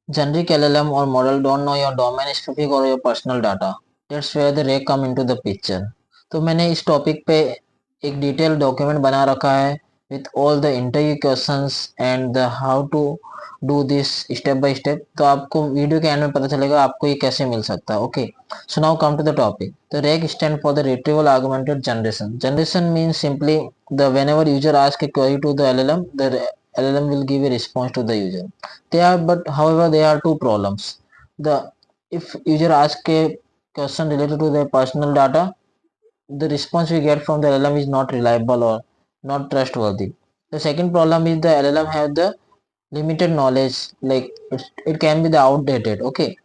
Generic LLM or model don't know your domain specific or your personal data. That's where the RAG come into the picture. तो मैंने इस topic पे एक detail document बना रखा है with all the interview questions and the how to do this step by step. तो आपको वीडियो के एंड में पता चलेगा आपको ये कैसे मिल सकता है। Okay, so now come to the topic. The RAG stand for the retrieval argumented generation. Generation means simply the whenever user ask a query to the LLM, the LLM will give a response to the user. But however there are two problems. The If user ask a question related to their personal data, the response we get from the LLM is not reliable or not trustworthy. The second problem is the LLM have the limited knowledge, like it can be the outdated. Okay,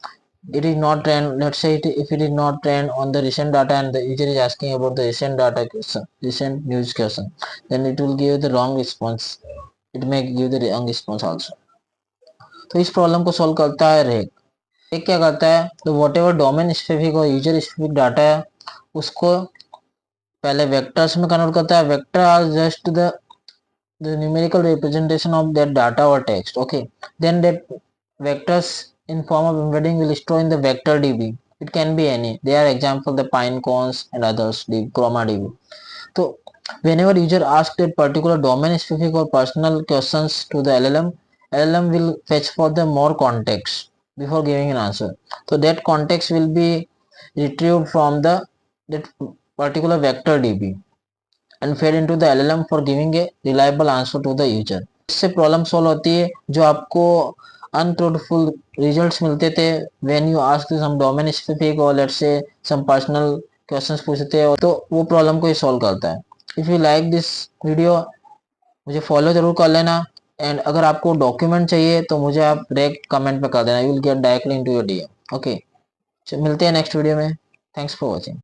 it is not trained. Let's say if it is not trained on the recent data and the user is asking about the recent data question, recent news question, then it will give the wrong response. It may give the wrong response also. तो इस problem को solve करता है रेग। रेग क्या करता है, तो वॉट एवर डोमेन स्पेसिफिक और यूजर स्पेसिफिक डाटा है उसको पहले वेक्टर्स में कन्वर्ट करता है। Vector are just the numerical representation of that data or text. Okay, then that vectors in form of embedding will store in the vector db. It can be any, they are example the pinecones and others, the chroma db. So whenever user asks a particular domain specific or personal questions to the LLM will fetch for the more context before giving an answer. So that context will be retrieved from the that particular vector db and fed into the LLM for giving a reliable answer to the user. इससे problem solve होती है जो आपको untruthful results मिलते थे when you ask some domain specific और let's say some personal questions पूछते हैं, तो वो प्रॉब्लम को ये सॉल्व करता है। If you like this video, मुझे फॉलो जरूर कर लेना। एंड अगर आपको डॉक्यूमेंट चाहिए तो मुझे आप डायरेक्ट कमेंट पे कर देना, you will get directly into your DM. Okay, मिलते हैं नेक्स्ट वीडियो में। Thanks for watching.